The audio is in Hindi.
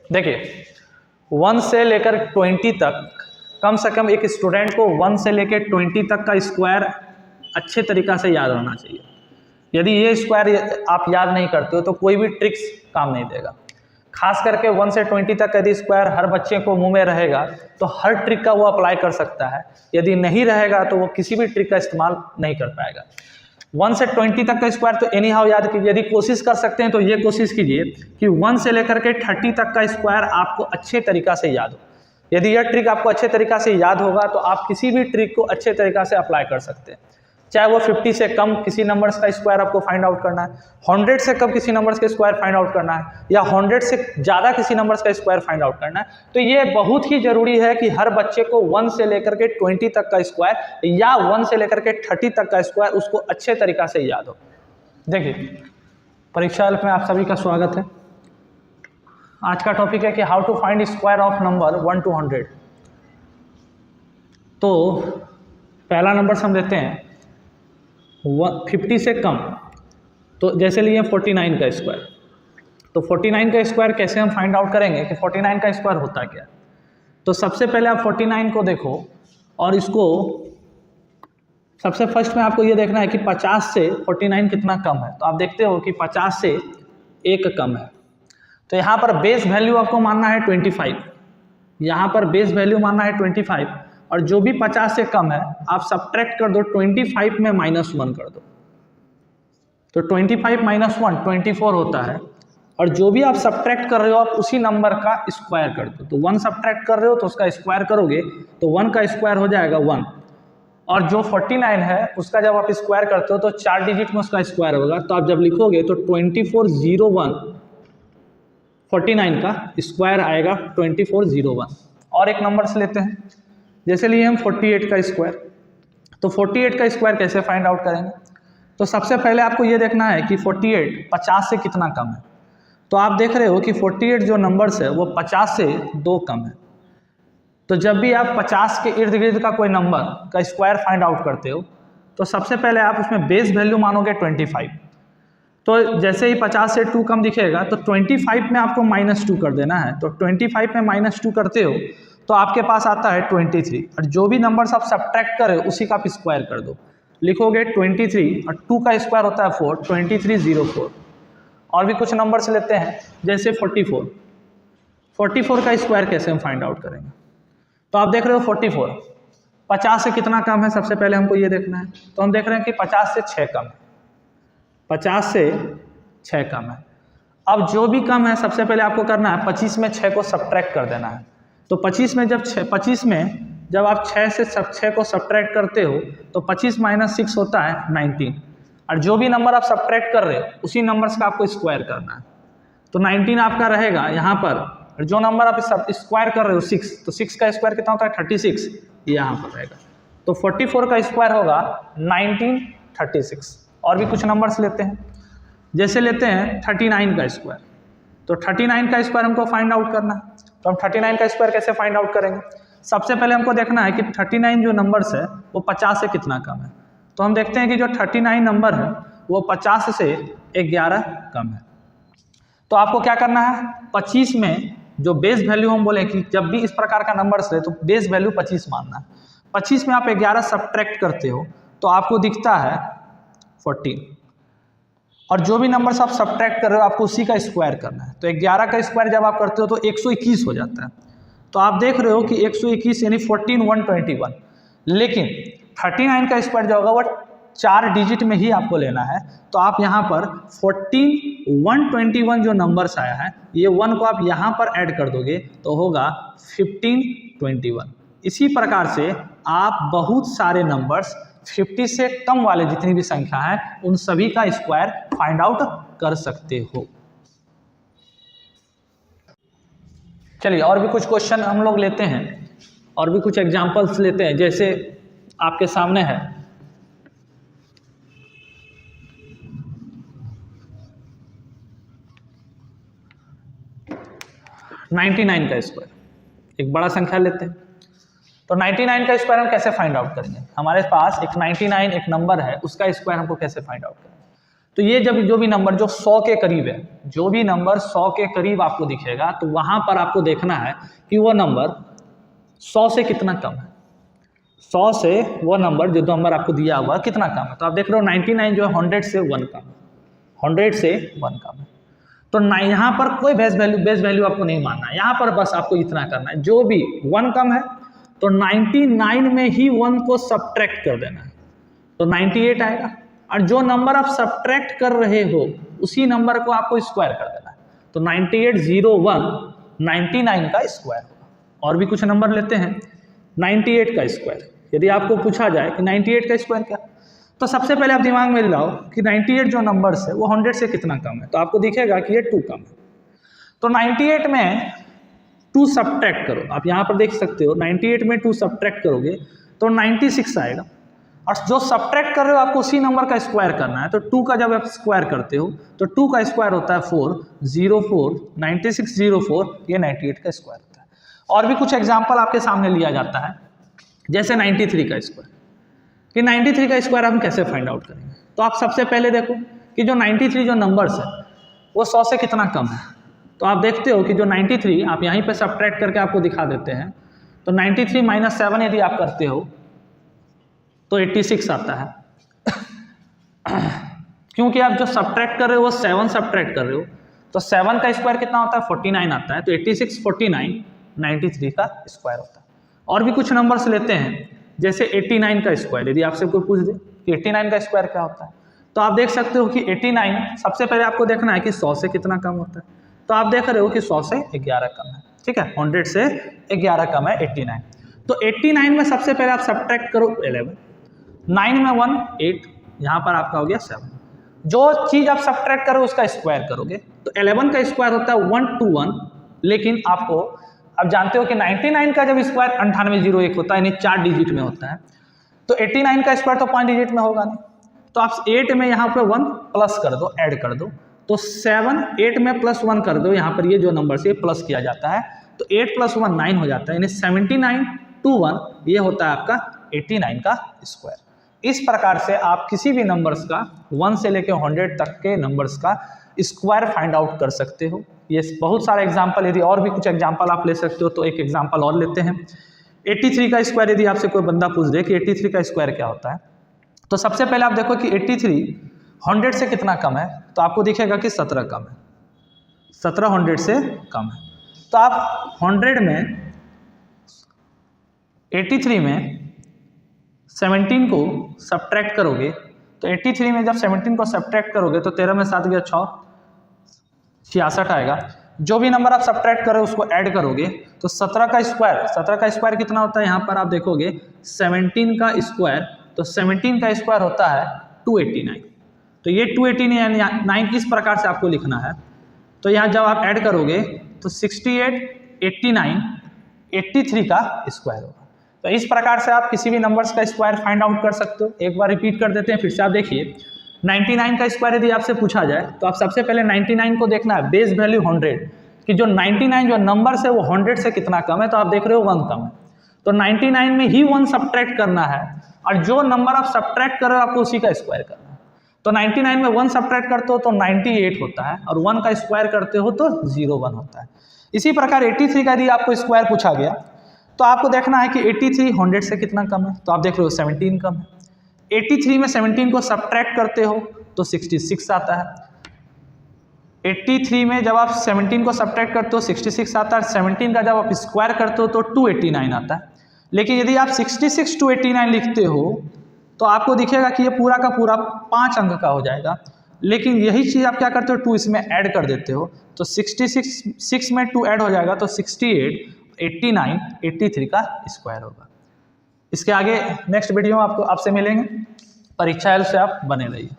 देखिए 1 से लेकर 20 तक कम से कम एक स्टूडेंट को 1 से लेकर 20 तक का स्क्वायर अच्छे तरीक़ा से याद होना चाहिए। यदि ये स्क्वायर आप याद नहीं करते हो तो कोई भी ट्रिक्स काम नहीं देगा। खास करके 1 से 20 तक यदि स्क्वायर हर बच्चे को मुंह में रहेगा तो हर ट्रिक का वो अप्लाई कर सकता है, यदि नहीं रहेगा तो वो किसी भी ट्रिक का इस्तेमाल नहीं कर पाएगा। 1 से 20 तक का स्क्वायर तो एनी हाउ याद कीजिए। यदि कोशिश कर सकते हैं तो ये कोशिश कीजिए कि 1 से लेकर के 30 तक का स्क्वायर आपको अच्छे तरीक़ा से याद हो। यदि यह ट्रिक आपको अच्छे तरीक़ा से याद होगा तो आप किसी भी ट्रिक को अच्छे तरीक़ा से अप्लाई कर सकते हैं। चाहे वो 50 से कम किसी नंबर्स का स्क्वायर आपको फाइंड आउट करना है, 100 से कम किसी नंबर्स का स्क्वायर फाइंड आउट करना है, या 100 से ज़्यादा किसी नंबर्स का स्क्वायर फाइंड आउट करना है, तो ये बहुत ही ज़रूरी है कि हर बच्चे को 1 से लेकर के 20 तक का स्क्वायर या 1 से लेकर के 30 तक का स्क्वायर उसको अच्छे तरीक़ा से याद हो। देखिए परीक्षा हेल्प में आप सभी का स्वागत है। आज का टॉपिक है कि how to find square of number 1 to 100। तो पहला नंबर हम लेते हैं 50 से कम, तो जैसे लिए 49 का स्क्वायर। तो 49 का स्क्वायर कैसे हम फाइंड आउट करेंगे कि 49 का स्क्वायर होता क्या है। तो सबसे पहले आप 49 को देखो और इसको सबसे फर्स्ट में आपको ये देखना है कि 50 से 49 कितना कम है। तो आप देखते हो कि 50 से 1 कम है, तो यहाँ पर बेस वैल्यू आपको मानना है 25। यहाँ पर बेस वैल्यू मानना है 25 और जो भी 50 से कम है आप सब्ट्रैक्ट कर दो, 25 में -1 कर दो। तो 25 - 1 24 होता है, और जो भी आप सब्ट्रैक्ट कर रहे हो आप उसी नंबर का स्क्वायर कर दो। तो 1 सब्ट्रैक्ट कर रहे हो तो उसका स्क्वायर करोगे तो 1 का स्क्वायर हो जाएगा 1, और जो 49 है उसका जब आप स्क्वायर करते हो तो 4 डिजिट में उसका स्क्वायर होगा। तो आप जब लिखोगे तो 2401 49 का स्क्वायर आएगा 2401। और एक नंबर से लेते हैं, जैसे लिए हम 48 का स्क्वायर। तो 48 का स्क्वायर कैसे फाइंड आउट करेंगे। तो सबसे पहले आपको ये देखना है कि 48 50 से कितना कम है। तो आप देख रहे हो कि 48 जो नंबर्स है वो 50 से 2 कम है। तो जब भी आप 50 के इर्द गिर्द का कोई नंबर का स्क्वायर फाइंड आउट करते हो तो सबसे पहले आप उसमें बेस वैल्यू मानोगे 25। तो जैसे ही 50 से 2 कम दिखेगा तो 25 में आपको -2 कर देना है। तो 25 में -2 करते हो तो आपके पास आता है 23, और जो भी नंबर्स आप सब्ट्रैक्ट करें उसी का आप स्क्वायर कर दो। लिखोगे 23 और 2 का स्क्वायर होता है 4, 2304। और भी कुछ नंबर्स लेते हैं, जैसे 44 का स्क्वायर कैसे हम फाइंड आउट करेंगे। तो आप देख रहे हो 44 50 से कितना कम है, सबसे पहले हमको ये देखना है। तो हम देख रहे हैं कि 50 से 6 कम है, 50 से 6 कम है। अब जो भी कम है सबसे पहले आपको करना है 25 में 6 को सब्ट्रैक्ट कर देना है। तो 25 में जब आप 6 से 6 को सब्ट्रैक्ट करते हो तो 25 - 6 होता है 19, और जो भी नंबर आप सब्ट्रैक्ट कर रहे हो उसी नंबर्स का आपको स्क्वायर करना है। तो 19 आपका रहेगा यहाँ पर, और जो नंबर आप स्क्वायर कर रहे हो 6, तो 6 का स्क्वायर कितना होता है 36, यहाँ पर रहेगा। तो 44 का स्क्वायर होगा 1936। और भी कुछ नंबर्स लेते हैं, जैसे लेते हैं 39 का स्क्वायर। तो 39 का स्क्वायर हमको फाइंड आउट करना है। तो हम 39 का स्क्वायर कैसे फाइंड आउट करेंगे। सबसे पहले हमको देखना है कि 39 जो नंबर्स है वो 50 से कितना कम है। तो हम देखते हैं कि जो 39 नंबर है वो 50 से 11 कम है। तो आपको क्या करना है, 25 में जो बेस वैल्यू हम बोले कि जब भी इस प्रकार का नंबर्स है तो बेस वैल्यू 25 मानना है। 25 में आप 11 सब्ट्रैक्ट करते हो तो आपको दिखता है 14, और जो भी नंबर्स आप सब्ट्रैक्ट कर रहे हो आपको उसी का स्क्वायर करना है। तो 11 का स्क्वायर जब आप करते हो तो 121 हो जाता है। तो आप देख रहे हो कि 121 यानी 14121, लेकिन 39 का स्क्वायर जो होगा वो 4 डिजिट में ही आपको लेना है। तो आप यहाँ पर 14121 जो नंबर्स आया है ये 1 को आप यहाँ पर ऐड कर दोगे तो होगा 1521। इसी प्रकार से आप बहुत सारे नंबर्स 50 से कम वाले जितनी भी संख्या है उन सभी का स्क्वायर फाइंड आउट कर सकते हो। चलिए और भी कुछ क्वेश्चन हम लोग लेते हैं, और भी कुछ एग्जांपल्स लेते हैं, जैसे आपके सामने है 99 का स्क्वायर। एक बड़ा संख्या लेते हैं, तो 99 का स्क्वायर हम कैसे फाइंड आउट करेंगे। हमारे पास एक 99 एक नंबर है, उसका स्क्वायर हमको कैसे फाइंड आउट करेंगे। तो ये जब जो भी नंबर जो 100 के करीब है, जो भी नंबर 100 के करीब आपको दिखेगा तो वहाँ पर आपको देखना है कि वो नंबर 100 से कितना कम है। 100 से वो नंबर जो नंबर आपको दिया हुआ कितना कम है। तो आप देख रहे हो 99 जो है 100 से 1 कम है, 100 से 1 कम है। तो यहाँ पर कोई बेस वैल्यू आपको नहीं मानना है, यहाँ पर बस आपको इतना करना है, जो भी 1 कम है तो 99 में ही 1 को सब्ट्रैक्ट कर देना है तो 98 आएगा, और जो नंबर आप सब्ट्रैक्ट कर रहे हो उसी नंबर को आपको स्क्वायर कर देना है। तो 9801 99 का स्क्वायर होगा। और भी कुछ नंबर लेते हैं 98 का स्क्वायर। यदि आपको पूछा जाए कि 98 का स्क्वायर क्या, तो सबसे पहले आप दिमाग में लाओ कि 98 जो नंबर्स है वो 100 से कितना कम है। तो आपको दिखेगा कि ये 2 कम है। तो 98 में 2 सब्ट्रैक्ट करो, आप यहाँ पर देख सकते हो 98 में 2 सब्ट्रैक्ट करोगे तो 96 आएगा, और जो सब्ट्रैक्ट कर रहे हो आपको उसी नंबर का स्क्वायर करना है। तो 2 का जब आप स्क्वायर करते हो तो 2 का स्क्वायर होता है 4, 04, 9604, ये 98 का स्क्वायर होता है। और भी कुछ एग्जाम्पल आपके सामने लिया जाता है, जैसे 93 का स्क्वायर, कि 93 का स्क्वायर हम कैसे फाइंड आउट करेंगे। तो आप सबसे पहले देखो कि जो 93 जो नंबर्स है वो 100 से कितना कम है। तो आप देखते हो कि जो 93 आप यहीं पे सब्ट्रैक्ट करके आपको दिखा देते हैं। तो 93 - 7 यदि आप करते हो तो 86 आता है क्योंकि आप जो सब्ट्रैक्ट कर रहे हो वो 7 सब्ट्रैक्ट कर रहे हो, तो 7 का स्क्वायर कितना होता है 49 आता है। तो 86 49 93 का स्क्वायर होता है। और भी कुछ नंबर्स लेते हैं, जैसे 89 का स्क्वायर। यदि आपसे कोई पूछ दे कि 89 का स्क्वायर क्या होता है, तो आप देख सकते हो कि 89 सबसे पहले आपको देखना है कि 100 से कितना कम होता है। तो आप देख रहे हो कि 100 से 11 कम है, ठीक है, 100 से 11 कम है 89। तो 89 में सबसे पहले आप सब्ट्रैक्ट करो 11, 9 में 1 8, यहाँ पर आपका हो गया 7। जो चीज़ आप सब्ट्रैक्ट करो उसका स्क्वायर करोगे। तो 11 का स्क्वायर होता है 121, लेकिन आपको आप जानते हो कि 99 का जब स्क्वायर 9801 होता है, यानी 4 डिजिट में होता है, तो 89 का स्क्वायर तो 5 डिजिट में होगा नहीं। तो आप 8 में यहाँ पे 1 प्लस कर दो, ऐड कर दो, तो 7 8 में +1 कर दो, यहाँ पर ये जो नंबर से प्लस किया जाता है, तो 8 + 1 9 हो जाता है, यानी 79 to 1 ये होता है आपका 89 का स्क्वायर। इस प्रकार से आप किसी भी नंबर्स का 1 से लेकर 100 तक के नंबर्स का स्क्वायर फाइंड आउट कर सकते हो। ये बहुत सारे एग्जाम्पल, यदि और भी कुछ एग्जाम्पल आप ले सकते हो तो एक एग्जाम्पल और लेते हैं। 83 का स्क्वायर, यदि आपसे कोई बंदा पूछ दे कि 83 का स्क्वायर क्या होता है, तो सबसे पहले आप देखो कि 83 100 से कितना कम है, तो आपको दिखेगा कि 17 कम है, 17 100 से कम है। तो आप 100 में 83 में 17 को सब्ट्रैक्ट करोगे, तो 83 में जब 17 को सब्ट्रैक्ट करोगे तो 13 में 7 गया 6, 66 आएगा। जो भी नंबर आप सब्ट्रैक्ट करो उसको ऐड करोगे तो 17 का स्क्वायर कितना होता है, यहाँ पर आप देखोगे 17 का स्क्वायर, तो 17 का स्क्वायर होता है 289। तो ये 289 इस प्रकार से आपको लिखना है। तो यहाँ जब आप ऐड करोगे तो 68 89 83 का स्क्वायर होगा। तो इस प्रकार से आप किसी भी नंबर्स का स्क्वायर फाइंड आउट कर सकते हो। एक बार रिपीट कर देते हैं फिर से। आप देखिए 99 का स्क्वायर यदि आपसे पूछा जाए तो आप सबसे पहले 99 को देखना है, बेस वैल्यू 100, कि जो 99 जो नंबर्स है वो 100 से कितना कम है। तो आप देख रहे हो 1 कम है, तो 99 में ही 1 सब्ट्रैक्ट करना है, और जो नंबर आप सब्ट्रैक्ट कर रहे हो आपको उसी का स्क्वायर करना है। तो 99 में 1 सब्ट्रैक्ट करते हो तो 98 होता है, और 1 का स्क्वायर करते हो तो 01 होता है। इसी प्रकार 83 का यदि आपको स्क्वायर पूछा गया तो आपको देखना है कि 83 100 से कितना कम है। तो आप देख रहे हो 17 कम है। 83 में 17 को सब्ट्रैक्ट करते हो तो 66 आता है। 83 में जब आप 17 को सब्ट्रैक्ट करते हो 66 आता है। 17 का जब आप स्क्वायर करते हो तो 289 आता है। लेकिन यदि आप 66 289 लिखते हो तो आपको दिखेगा कि ये पूरा का पूरा 5 अंक का हो जाएगा, लेकिन यही चीज़ आप क्या करते हो 2 इसमें ऐड कर देते हो, तो 66 में 2 ऐड हो जाएगा तो 68 89 83 का स्क्वायर होगा। इसके आगे नेक्स्ट वीडियो में आपसे मिलेंगे। परीक्षा हेल्प से आप बने रहिए।